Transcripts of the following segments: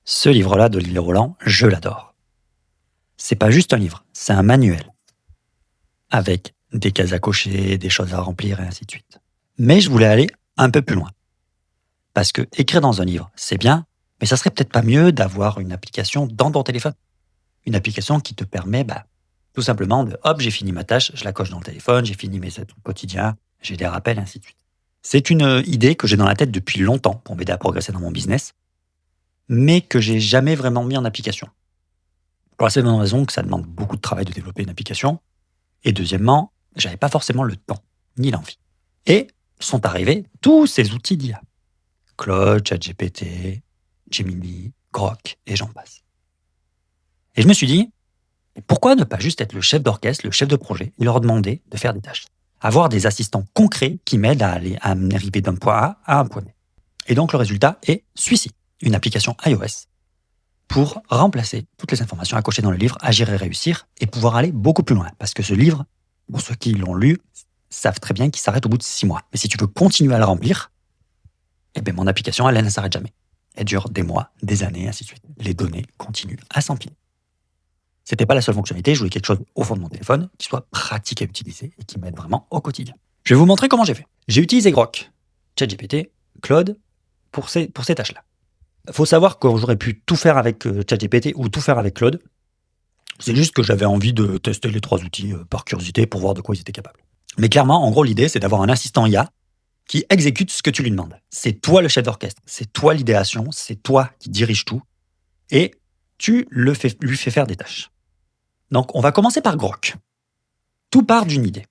Ce livre-là d'Olivier Roland, je l'adore. C'est pas juste un livre, c'est un manuel. Avec des cases à cocher, des choses à remplir et ainsi de suite. Mais je voulais aller un peu plus loin. Parce que écrire dans un livre, c'est bien, mais ça serait peut-être pas mieux d'avoir une application dans ton téléphone. Une application qui te permet, tout simplement de, hop, j'ai fini ma tâche, je la coche dans le téléphone, j'ai fini mes trucs quotidiens, j'ai des rappels, et ainsi de suite. C'est une idée que j'ai dans la tête depuis longtemps pour m'aider à progresser dans mon business, mais que j'ai jamais vraiment mis en application. Pour la simple raison que ça demande beaucoup de travail de développer une application, et deuxièmement, j'avais pas forcément le temps, ni l'envie. Et sont arrivés tous ces outils d'IA. Claude, ChatGPT, Gemini, Grok, et j'en passe. Et je me suis dit, pourquoi ne pas juste être le chef d'orchestre, le chef de projet, et leur demander de faire des tâches? Avoir des assistants concrets qui m'aident à arriver d'un point A à un point B. Et donc le résultat est celui-ci, une application iOS pour remplacer toutes les informations à cocher dans le livre, Agir et réussir, et pouvoir aller beaucoup plus loin. Parce que ce livre, pour ceux qui l'ont lu, savent très bien qu'il s'arrête au bout de 6 mois. Mais si tu veux continuer à le remplir, mon application, elle ne s'arrête jamais. Elle dure des mois, des années, ainsi de suite. Les données continuent à s'empiler. C'était pas la seule fonctionnalité, je voulais quelque chose au fond de mon téléphone qui soit pratique à utiliser et qui m'aide vraiment au quotidien. Je vais vous montrer comment j'ai fait. J'ai utilisé Grok, ChatGPT, Claude pour ces tâches-là. Il faut savoir que j'aurais pu tout faire avec ChatGPT ou tout faire avec Claude. C'est juste que j'avais envie de tester les 3 outils par curiosité pour voir de quoi ils étaient capables. Mais clairement, en gros, l'idée, c'est d'avoir un assistant IA qui exécute ce que tu lui demandes. C'est toi le chef d'orchestre, c'est toi l'idéation, c'est toi qui dirige tout et tu lui fais faire des tâches. Donc, on va commencer par Grok. Tout part d'une idée.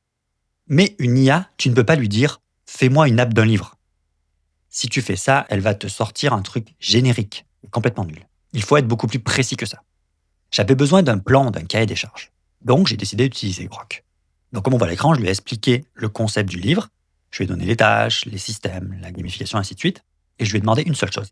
Mais une IA, tu ne peux pas lui dire « fais-moi une app d'un livre ». Si tu fais ça, elle va te sortir un truc générique, complètement nul. Il faut être beaucoup plus précis que ça. J'avais besoin d'un plan, d'un cahier des charges. Donc, j'ai décidé d'utiliser Grok. Donc, comme on voit à l'écran, je lui ai expliqué le concept du livre, je lui ai donné les tâches, les systèmes, la gamification, ainsi de suite, et je lui ai demandé une seule chose.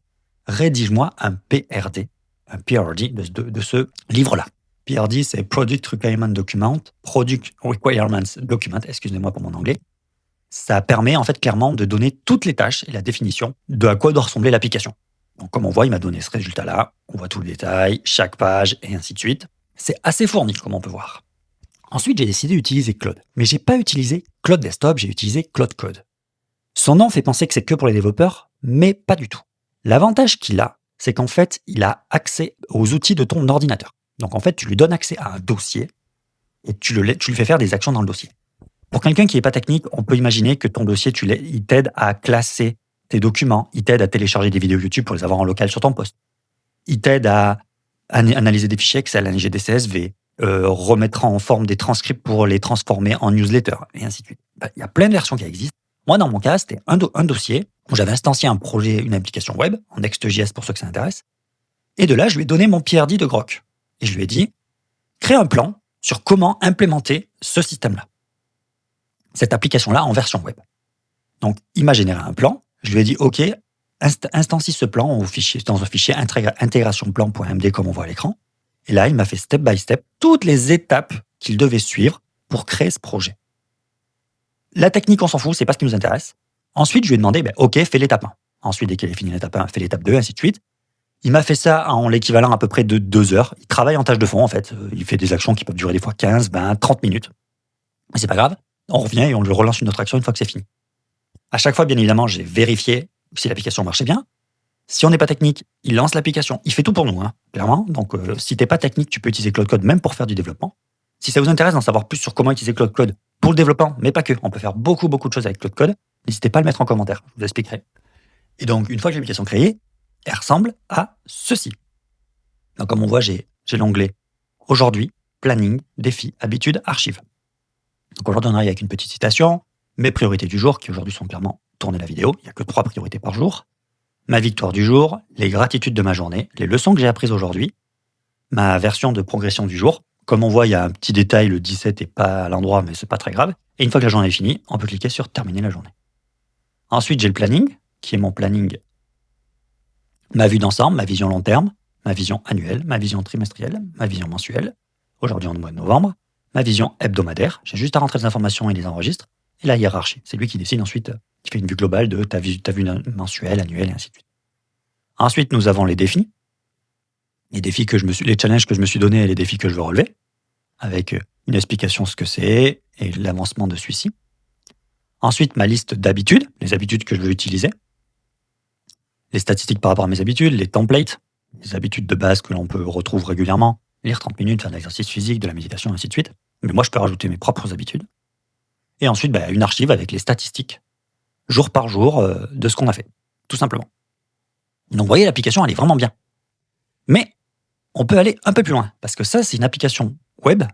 Rédige-moi un PRD de ce livre-là. PRD, c'est Product Requirement Document, Product Requirements Document, excusez-moi pour mon anglais. Ça permet en fait clairement de donner toutes les tâches et la définition de à quoi doit ressembler l'application. Donc comme on voit, il m'a donné ce résultat-là, on voit tout le détail, chaque page, et ainsi de suite. C'est assez fourni, comme on peut voir. Ensuite, j'ai décidé d'utiliser Claude. Mais j'ai pas utilisé Claude Desktop, j'ai utilisé Claude Code. Son nom fait penser que c'est que pour les développeurs, mais pas du tout. L'avantage qu'il a, c'est qu'en fait, il a accès aux outils de ton ordinateur. Donc en fait, tu lui donnes accès à un dossier et tu lui fais faire des actions dans le dossier. Pour quelqu'un qui n'est pas technique, on peut imaginer que ton dossier, il t'aide à classer tes documents, il t'aide à télécharger des vidéos YouTube pour les avoir en local sur ton poste. Il t'aide à analyser des fichiers Excel, analyser des CSV, remettre en forme des transcripts pour les transformer en newsletter, et ainsi de suite. Il y a plein de versions qui existent. Moi, dans mon cas, c'était un dossier où j'avais instancié un projet, une application web, en Next.js pour ceux que ça intéresse. Et de là, je lui ai donné mon PRD de Grok. Et je lui ai dit, crée un plan sur comment implémenter ce système-là. Cette application-là en version web. Donc, il m'a généré un plan. Je lui ai dit, OK, instancie ce plan dans un fichier intégrationplan.md comme on voit à l'écran. Et là, il m'a fait step by step toutes les étapes qu'il devait suivre pour créer ce projet. La technique, on s'en fout, c'est pas ce qui nous intéresse. Ensuite, je lui ai demandé, OK, fais l'étape 1. Ensuite, dès qu'il a fini l'étape 1, fais l'étape 2, ainsi de suite. Il m'a fait ça en l'équivalent à peu près de 2 heures. Il travaille en tâche de fond, en fait. Il fait des actions qui peuvent durer des fois 15, 20, 30 minutes. Mais c'est pas grave. On revient et on lui relance une autre action une fois que c'est fini. À chaque fois, bien évidemment, j'ai vérifié si l'application marchait bien. Si on n'est pas technique, il lance l'application. Il fait tout pour nous, clairement. Donc, si t'es pas technique, tu peux utiliser Claude Code même pour faire du développement. Si ça vous intéresse d'en savoir plus sur comment utiliser Claude Code pour le développement, mais pas que, on peut faire beaucoup de choses avec Claude Code, n'hésitez pas à le mettre en commentaire, je vous expliquerai. Et donc, une fois que l'application est créée, elle ressemble à ceci. Donc, comme on voit, j'ai l'onglet Aujourd'hui, Planning, Défi, Habitude, Archive. Donc, aujourd'hui, on arrive avec une petite citation. Mes priorités du jour, qui aujourd'hui sont clairement tourner la vidéo. Il n'y a que 3 priorités par jour. Ma victoire du jour, les gratitudes de ma journée, les leçons que j'ai apprises aujourd'hui, ma version de progression du jour. Comme on voit, il y a un petit détail, le 17 n'est pas à l'endroit, mais c'est pas très grave. Et une fois que la journée est finie, on peut cliquer sur terminer la journée. Ensuite, j'ai le planning, qui est mon planning, ma vue d'ensemble, ma vision long terme, ma vision annuelle, ma vision trimestrielle, ma vision mensuelle. Aujourd'hui, en mois de novembre, ma vision hebdomadaire. J'ai juste à rentrer les informations et les enregistre. Et la hiérarchie, c'est lui qui décide ensuite, qui fait une vue globale de ta vue mensuelle, annuelle, et ainsi de suite. Ensuite, nous avons les défis. les challenges que je me suis donnés et les défis que je veux relever, avec une explication ce que c'est et l'avancement de celui-ci. Ensuite, ma liste d'habitudes, les habitudes que je veux utiliser, les statistiques par rapport à mes habitudes, les templates, les habitudes de base que l'on peut retrouver régulièrement, lire 30 minutes, faire de l'exercice physique, de la méditation, ainsi de suite. Mais moi, je peux rajouter mes propres habitudes. Et ensuite, une archive avec les statistiques, jour par jour, de ce qu'on a fait, tout simplement. Donc, vous voyez, l'application, elle est vraiment bien. Mais on peut aller un peu plus loin, parce que ça, c'est une application web.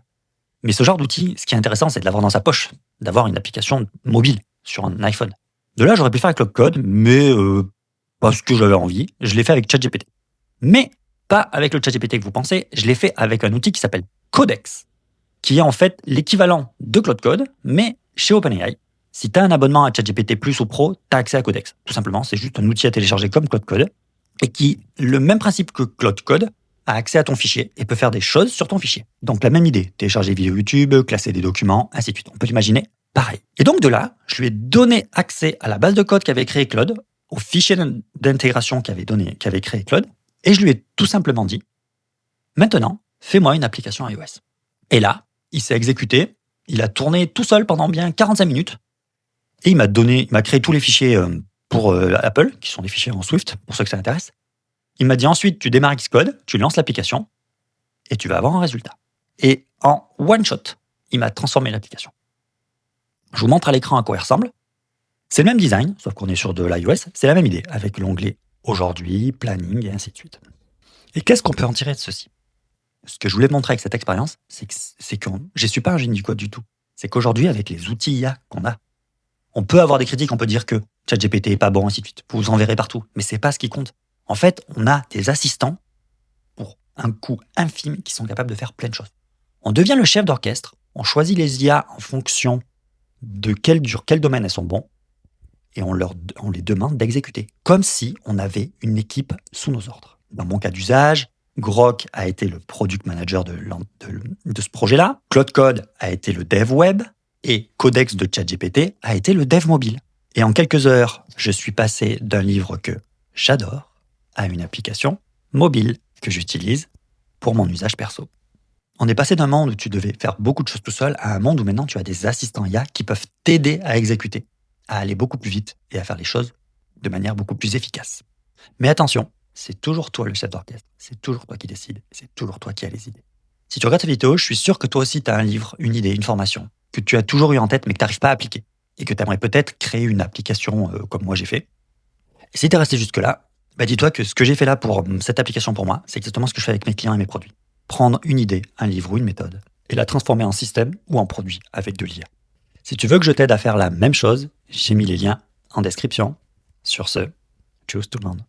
Mais ce genre d'outil, ce qui est intéressant, c'est de l'avoir dans sa poche, d'avoir une application mobile sur un iPhone. De là, j'aurais pu faire avec Cloud, mais parce que j'avais envie, je l'ai fait avec ChatGPT. Mais pas avec le ChatGPT que vous pensez, je l'ai fait avec un outil qui s'appelle Codex, qui est en fait l'équivalent de Claude Code, mais chez OpenAI. Si tu as un abonnement à ChatGPT Plus ou Pro, tu as accès à Codex. Tout simplement, c'est juste un outil à télécharger comme Claude Code, et qui, le même principe que Claude Code, a accès à ton fichier et peut faire des choses sur ton fichier. Donc la même idée, télécharger des vidéos YouTube, classer des documents, ainsi de suite. On peut l'imaginer pareil. Et donc de là, je lui ai donné accès à la base de code qu'avait créé Claude, au fichier d'intégration qu'avait créé Claude, et je lui ai tout simplement dit, maintenant, fais-moi une application iOS. Et là, il s'est exécuté, il a tourné tout seul pendant bien 45 minutes, et il m'a créé tous les fichiers pour Apple, qui sont des fichiers en Swift, pour ceux que ça intéresse. Il m'a dit ensuite, tu démarres Xcode, tu lances l'application, et tu vas avoir un résultat. Et en one shot, il m'a transformé l'application. Je vous montre à l'écran à quoi il ressemble. C'est le même design, sauf qu'on est sur de l'iOS, c'est la même idée, avec l'onglet aujourd'hui, planning, et ainsi de suite. Et qu'est-ce qu'on peut en tirer de ceci? Ce que je voulais montrer avec cette expérience, c'est que je ne suis pas un génie du code du tout. C'est qu'aujourd'hui, avec les outils IA qu'on a, on peut avoir des critiques, on peut dire que ChatGPT est pas bon, ainsi de suite. Vous en verrez partout, mais c'est pas ce qui compte. En fait, on a des assistants pour un coût infime qui sont capables de faire plein de choses. On devient le chef d'orchestre, on choisit les IA en fonction de quel domaine elles sont bons, et on les demande d'exécuter, comme si on avait une équipe sous nos ordres. Dans mon cas d'usage, Grok a été le product manager de ce projet-là, Claude Code a été le dev web, et Codex de ChatGPT a été le dev mobile. Et en quelques heures, je suis passé d'un livre que j'adore à une application mobile que j'utilise pour mon usage perso. On est passé d'un monde où tu devais faire beaucoup de choses tout seul à un monde où maintenant tu as des assistants IA qui peuvent t'aider à exécuter, à aller beaucoup plus vite et à faire les choses de manière beaucoup plus efficace. Mais attention, c'est toujours toi le chef d'orchestre, c'est toujours toi qui décides, c'est toujours toi qui as les idées. Si tu regardes cette vidéo, je suis sûr que toi aussi tu as un livre, une idée, une formation que tu as toujours eu en tête mais que tu n'arrives pas à appliquer et que tu aimerais peut-être créer une application comme moi j'ai fait. Et si tu es resté jusque-là, dis-toi que ce que j'ai fait là pour cette application pour moi, c'est exactement ce que je fais avec mes clients et mes produits. Prendre une idée, un livre ou une méthode et la transformer en système ou en produit avec de l'IA. Si tu veux que je t'aide à faire la même chose, j'ai mis les liens en description. Sur ce, tchuss tout le monde.